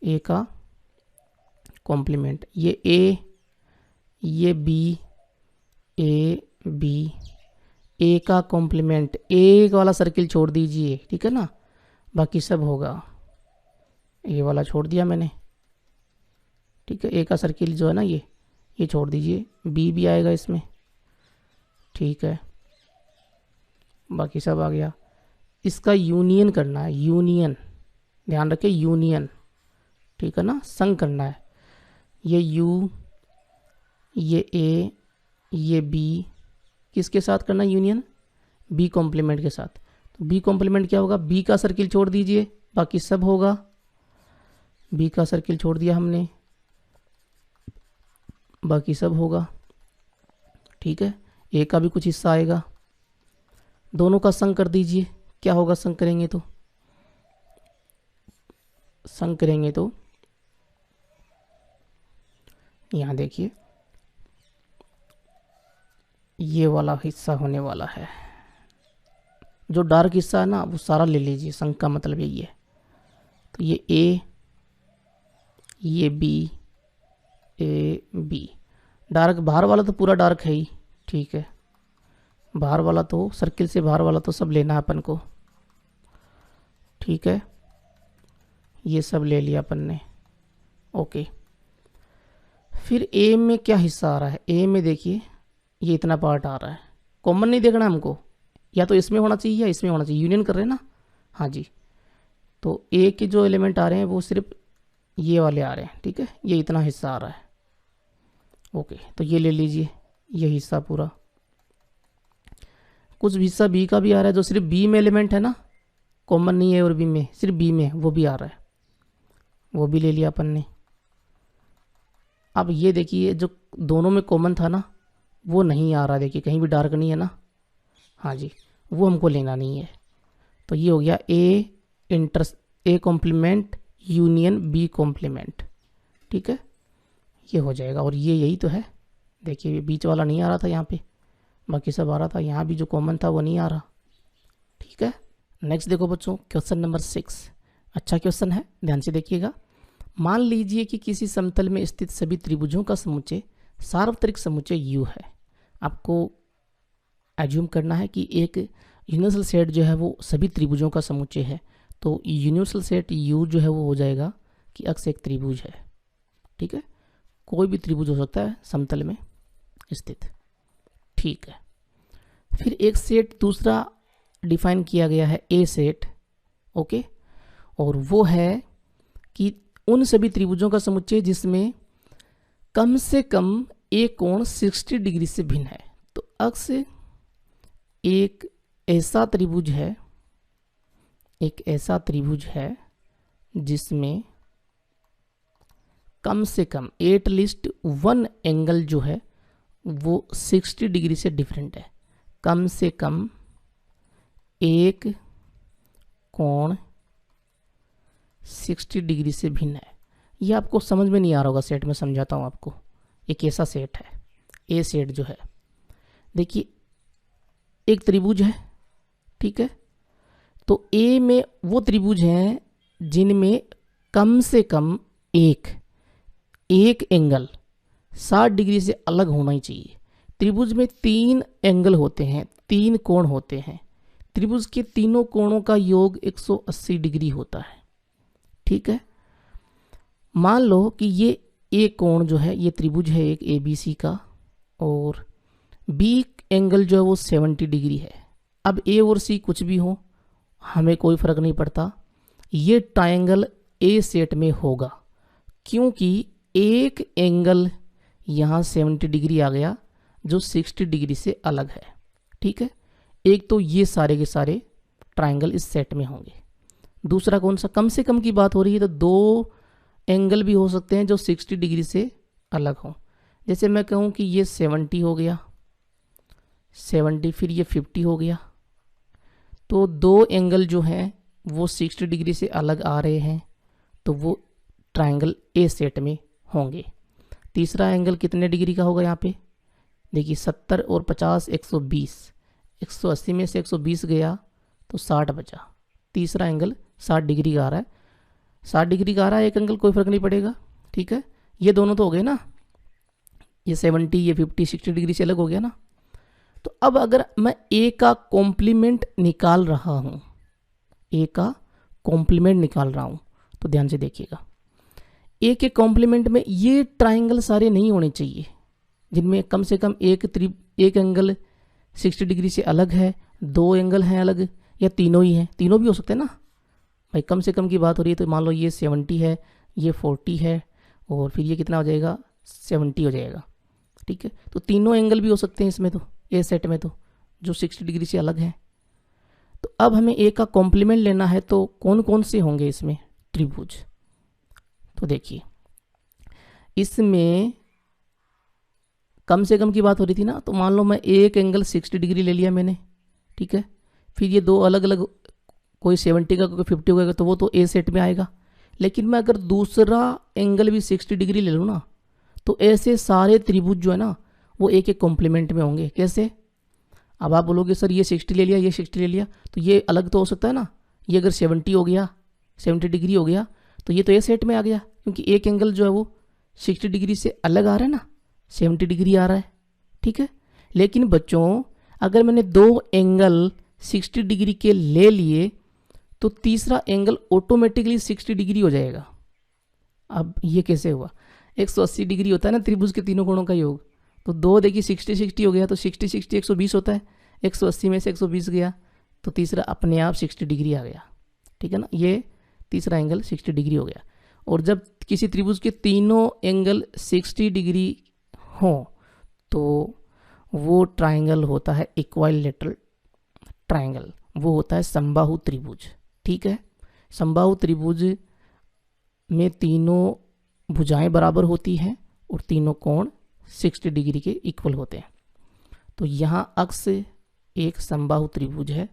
ए का कॉम्प्लीमेंट, ये ए ये बी ए बी, ए का कॉम्प्लीमेंट, ए वाला सर्किल छोड़ दीजिए, ठीक है ना, बाकी सब होगा। ए वाला छोड़ दिया मैंने, ठीक है, ए का सर्किल जो है ना ये छोड़ दीजिए, बी भी आएगा इसमें, ठीक है, बाकी सब आ गया। इसका यूनियन करना है, यूनियन, ध्यान रखें यूनियन, ठीक है ना, संग करना है। ये यू ये ए ये बी किसके साथ करना है यूनियन, बी कॉम्प्लीमेंट के साथ। तो बी कॉम्प्लीमेंट क्या होगा, बी का सर्किल छोड़ दीजिए, बाकी सब होगा। बी का सर्किल छोड़ दिया हमने, बाकी सब होगा, ठीक है। ए का भी कुछ हिस्सा आएगा, दोनों का संग कर दीजिए, क्या होगा संग करेंगे तो, संग करेंगे तो यहाँ देखिए ये वाला हिस्सा होने वाला है, जो डार्क हिस्सा है ना वो सारा ले लीजिए, संग का मतलब यही है। तो ये ए, ये बी, ए बी, डार्क बाहर वाला तो पूरा डार्क है ही, ठीक है। बाहर वाला तो सर्किल से बाहर वाला तो सब लेना है अपन को, ठीक है। ये सब ले लिया अपन ने, ओके। फिर ए में क्या हिस्सा आ रहा है, ए में देखिए ये इतना पार्ट आ रहा है, कॉमन नहीं देखना हमको, या तो इसमें होना चाहिए या इसमें होना चाहिए, यूनियन कर रहे हैं ना, हाँ जी। तो ए के जो एलिमेंट आ रहे हैं वो सिर्फ ये वाले आ रहे हैं, ठीक है। ये इतना हिस्सा आ रहा है, ओके। तो ये ले लीजिए, ये हिस्सा पूरा। कुछ हिस्सा बी का भी आ रहा है, जो सिर्फ बी में एलिमेंट है ना, कॉमन नहीं है और बी में, सिर्फ बी में वो भी आ रहा है, वो भी ले लिया अपन ने। अब ये देखिए जो दोनों में कॉमन था ना वो नहीं आ रहा, देखिए कहीं भी डार्क नहीं है ना, हाँ जी, वो हमको लेना नहीं है। तो ये हो गया A complement union B complement, ठीक है, ये हो जाएगा। और ये यही तो है, देखिए बीच वाला नहीं आ रहा था यहाँ पे, बाकी सब आ रहा था, यहाँ भी जो कॉमन था वो नहीं आ रहा, ठीक है। नेक्स्ट देखो बच्चों, क्वेश्चन नंबर 6, अच्छा क्वेश्चन है, ध्यान से देखिएगा। मान लीजिए कि किसी समतल में स्थित सभी त्रिभुजों का समुच्चय सार्वत्रिक समुच्चय U है। आपको एज्यूम करना है कि एक यूनिवर्सल सेट जो है वो सभी त्रिभुजों का समुच्चय है, तो यूनिवर्सल सेट U जो है वो हो जाएगा कि अक्ष एक त्रिभुज है, ठीक है। कोई भी त्रिभुज हो सकता है समतल में स्थित, ठीक है। फिर एक सेट दूसरा डिफाइन किया गया है ए सेट, ओके, और वो है कि उन सभी त्रिभुजों का समुच्चय जिसमें कम से कम एक कोण 60 डिग्री से भिन्न है। तो अक्ष एक ऐसा त्रिभुज है, एक ऐसा त्रिभुज है जिसमें कम से कम एटलीस्ट वन एंगल जो है वो 60 डिग्री से डिफरेंट है, कम से कम एक कोण 60 डिग्री से भिन्न है। ये आपको समझ में नहीं आ रहा होगा सेट में, समझाता हूँ आपको। एक ऐसा सेट है, ए सेट जो है, देखिए एक त्रिभुज है, ठीक है। तो ए में वो त्रिभुज हैं जिनमें कम से कम एक एंगल 60 डिग्री से अलग होना ही चाहिए। त्रिभुज में 3 एंगल होते हैं, 3 कोण होते हैं, त्रिभुज के तीनों कोणों का योग 180 डिग्री होता है, ठीक है। मान लो कि ये ए कोण जो है, ये त्रिभुज है एक ABC का, और बी एंगल जो है वो 70 डिग्री है। अब ए और सी कुछ भी हो, हमें कोई फर्क नहीं पड़ता, ये ट्रायंगल ए सेट में होगा, क्योंकि एक एंगल यहाँ 70 डिग्री आ गया जो 60 डिग्री से अलग है, ठीक है। एक तो ये सारे के सारे ट्रायंगल इस सेट में होंगे। दूसरा कौन सा, कम से कम की बात हो रही है तो 2 एंगल भी हो सकते हैं जो 60 डिग्री से अलग हों। जैसे मैं कहूँ कि ये 70 हो गया, 70, फिर ये 50 हो गया, तो 2 एंगल जो हैं वो 60 डिग्री से अलग आ रहे हैं, तो वो ट्रायंगल ए सेट में होंगे। तीसरा एंगल कितने डिग्री का होगा यहाँ पे, देखिए 70 और 50 120, 180 में से 120 गया तो 60 बचा, तीसरा एंगल 60 डिग्री का आ रहा है, 60 डिग्री का आ रहा है एक एंगल, कोई फर्क नहीं पड़ेगा, ठीक है। ये दोनों तो हो गए ना, ये 70 ये 50 60 डिग्री से अलग हो गया ना। तो अब अगर मैं ए का कॉम्प्लीमेंट निकाल रहा हूँ, ए का कॉम्प्लीमेंट निकाल रहा हूँ, तो ध्यान से देखिएगा, ए के कॉम्प्लीमेंट में ये ट्राइंगल सारे नहीं होने चाहिए जिनमें कम से कम एक एंगल 60 डिग्री से अलग है, 2 एंगल हैं अलग, या तीनों ही हैं, तीनों भी हो सकते हैं ना भाई। कम से कम की बात हो रही है तो मान लो ये 70 है, ये 40 है, और फिर ये कितना हो जाएगा 70 हो जाएगा, ठीक है। तो तीनों एंगल भी हो सकते हैं इसमें, तो ए सेट में तो जो 60 डिग्री से अलग है। तो अब हमें ए का कॉम्प्लीमेंट लेना है, तो कौन कौन से होंगे इसमें त्रिभुज, तो देखिए इसमें कम से कम की बात हो रही थी ना, तो मान लो मैं एक एंगल 60 डिग्री ले लिया मैंने, ठीक है, फिर ये दो अलग अलग, कोई 70 का कोई 50 का, तो वो तो ए सेट में आएगा। लेकिन मैं अगर दूसरा एंगल भी 60 डिग्री ले लूँ ना, तो ऐसे सारे त्रिभुज जो है ना वो एक एक कॉम्प्लीमेंट में होंगे। कैसे? अब आप बोलोगे सर ये 60 ले लिया, ये 60 ले लिया, तो ये अलग तो हो सकता है ना, ये अगर 70 हो गया, 70 डिग्री हो गया, तो ये तो ए सेट में आ गया, क्योंकि एक एंगल जो है वो 60 डिग्री से अलग आ रहा है ना, 70 डिग्री आ रहा है, ठीक है। लेकिन बच्चों अगर मैंने दो एंगल 60 डिग्री के ले लिए, तो तीसरा एंगल ऑटोमेटिकली 60 डिग्री हो जाएगा। अब ये कैसे हुआ? 180 डिग्री होता है ना त्रिभुज के तीनों कोणों का योग, तो दो देखिए 60 60 हो गया, तो 60 60 120 होता है, 180 में से 120 गया, तो तीसरा अपने आप 60 डिग्री आ गया, ठीक है ना। ये तीसरा एंगल 60 डिग्री हो गया। और जब किसी त्रिभुज के तीनों एंगल 60 डिग्री हो तो वो ट्राइंगल होता है इक्विलैटरल ट्राइंगल, वो होता है समबाहु त्रिभुज, ठीक है। समबाहु त्रिभुज में तीनों भुजाएं बराबर होती हैं और तीनों कोण 60 डिग्री के इक्वल होते हैं। तो यहाँ अक्ष एक समबाहु त्रिभुज है,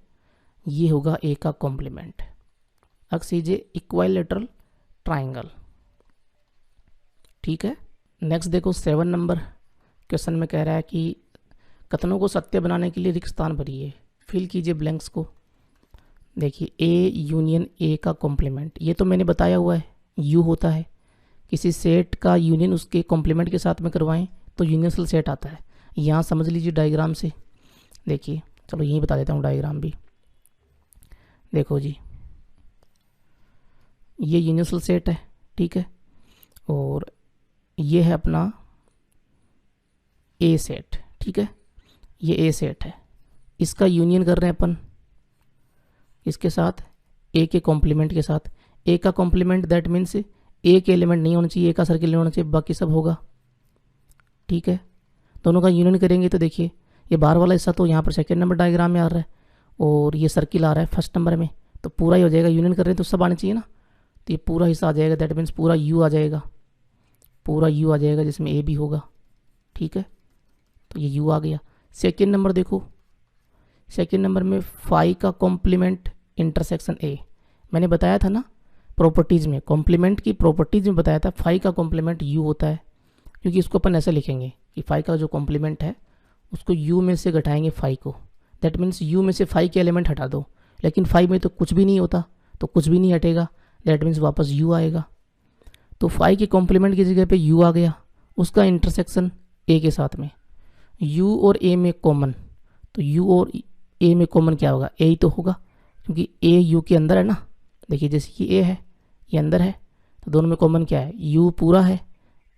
ये होगा ए का कॉम्प्लीमेंट। अक्ष इज ए इक्विलैटरल ट्राइंगल, ठीक है। नेक्स्ट देखो 7 नंबर क्वेश्चन में कह रहा है कि कथनों को सत्य बनाने के लिए रिक्त स्थान भरिए, फिल कीजिए ब्लैंक्स को। देखिए ए यूनियन ए का कॉम्प्लीमेंट, ये तो मैंने बताया हुआ है, यू होता है। किसी सेट का यूनियन उसके कॉम्प्लीमेंट के साथ में करवाएं तो यूनिवर्सल सेट आता है। यहाँ समझ लीजिए डायग्राम से, देखिए चलो यहीं बता देता हूँ डायग्राम भी। देखो जी ये यूनिवर्सल सेट है, ठीक है, और ये है अपना ए सेट, ठीक है, ये ए सेट है, इसका यूनियन कर रहे हैं अपन इसके साथ, ए के कॉम्प्लीमेंट के साथ। ए का कॉम्प्लीमेंट दैट मीन्स ए के एलिमेंट नहीं होना चाहिए, ए का सर्किल नहीं होना चाहिए, बाकी सब होगा, ठीक है। दोनों का यूनियन करेंगे तो देखिए ये बाहर वाला हिस्सा तो यहाँ पर सेकेंड नंबर डायग्राम में आ रहा है और ये सर्किल आ रहा है फर्स्ट नंबर में, तो पूरा ही हो जाएगा। यूनियन कर रहे हैं तो सब आना चाहिए ना, तो ये पूरा हिस्सा आ जाएगा, दैट मीन्स पूरा यू आ जाएगा, पूरा यू आ जाएगा जिसमें ए भी होगा, ठीक है। तो ये यू आ गया। सेकेंड नंबर देखो, सेकेंड नंबर में फाई का कॉम्प्लीमेंट इंटरसेक्शन ए, मैंने बताया था ना प्रॉपर्टीज़ में, कॉम्प्लीमेंट की प्रॉपर्टीज़ में बताया था फाई का कॉम्प्लीमेंट यू होता है, क्योंकि इसको अपन ऐसे लिखेंगे कि फाई का जो कॉम्प्लीमेंट है उसको यू में से घटाएंगे फाई को, दैट मीन्स यू में से फाई के एलिमेंट हटा दो, लेकिन फाई में तो कुछ भी नहीं होता, तो कुछ भी नहीं हटेगा, दैट मीन्स वापस यू आएगा। तो फाई के कॉम्प्लीमेंट की जगह पे यू आ गया, उसका इंटरसेक्शन ए के साथ में, यू और ए में कॉमन, तो यू और ए में कॉमन क्या होगा? ए ही तो होगा, क्योंकि ए यू के अंदर है ना। देखिए जैसे कि ए है, ये अंदर है, तो दोनों में कॉमन क्या है? यू पूरा है,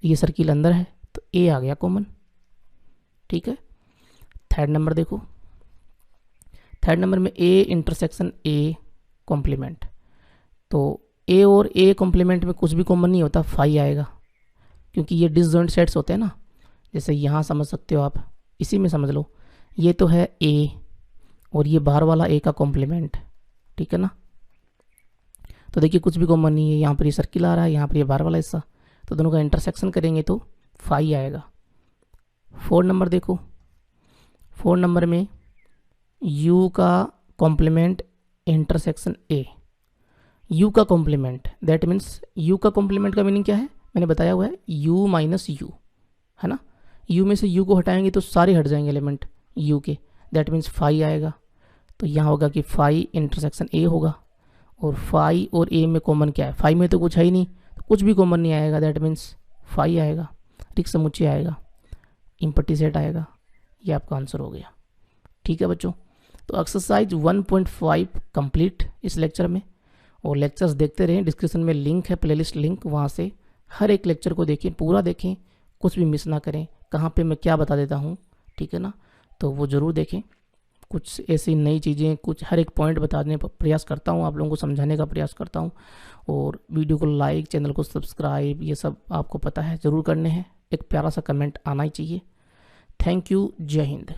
ये सर्किल अंदर है, तो ए आ गया कॉमन, ठीक है। थर्ड नंबर देखो, थर्ड नंबर में ए इंटरसेक्शन ए कॉम्प्लीमेंट, तो ए और ए कॉम्प्लीमेंट में कुछ भी कॉमन नहीं होता, फाई आएगा, क्योंकि ये डिसजॉइंट सेट्स होते हैं ना। जैसे यहाँ समझ सकते हो आप, इसी में समझ लो, ये तो है ए और ये बाहर वाला ए का कॉम्प्लीमेंट, ठीक है ना। तो देखिए कुछ भी कॉमन नहीं है, यहाँ पर ये सर्किल आ रहा है, यहाँ पर ये बाहर वाला हिस्सा, तो दोनों का इंटरसेक्शन करेंगे तो फाई आएगा। 4 नंबर देखो, 4 नंबर में यू का कॉम्प्लीमेंट इंटरसेक्शन ए, यू का कॉम्प्लीमेंट दैट मीन्स यू का कॉम्प्लीमेंट का मीनिंग क्या है? मैंने बताया हुआ है, यू माइनस यू, है ना। यू में से यू को हटाएंगे तो सारे हट जाएंगे एलिमेंट यू के, दैट मीन्स फाई आएगा। तो यहाँ होगा कि फाई इंटरसेक्शन ए होगा, और फाई और ए में कॉमन क्या है? फाई में तो कुछ है ही नहीं, तो कुछ भी कॉमन नहीं आएगा, दैट मीन्स फाई आएगा, रिक्त समुच्चय आएगा, इम्पट्टी सेट आएगा। ये आपका आंसर हो गया, ठीक है बच्चों। तो एक्सरसाइज 1.5 कंप्लीट इस लेक्चर में, और लेक्चर्स देखते रहें, डिस्क्रिप्शन में लिंक है, प्लेलिस्ट लिंक, वहाँ से हर एक लेक्चर को देखें, पूरा देखें, कुछ भी मिस ना करें, कहाँ पे मैं क्या बता देता हूँ, ठीक है ना। तो वो ज़रूर देखें, कुछ ऐसी नई चीज़ें, कुछ हर एक पॉइंट बताने का प्रयास करता हूँ, आप लोगों को समझाने का प्रयास करता हूँ। और वीडियो को लाइक, चैनल को सब्सक्राइब, ये सब आपको पता है ज़रूर करने हैं, एक प्यारा सा कमेंट आना ही चाहिए। थैंक यू, जय हिंद।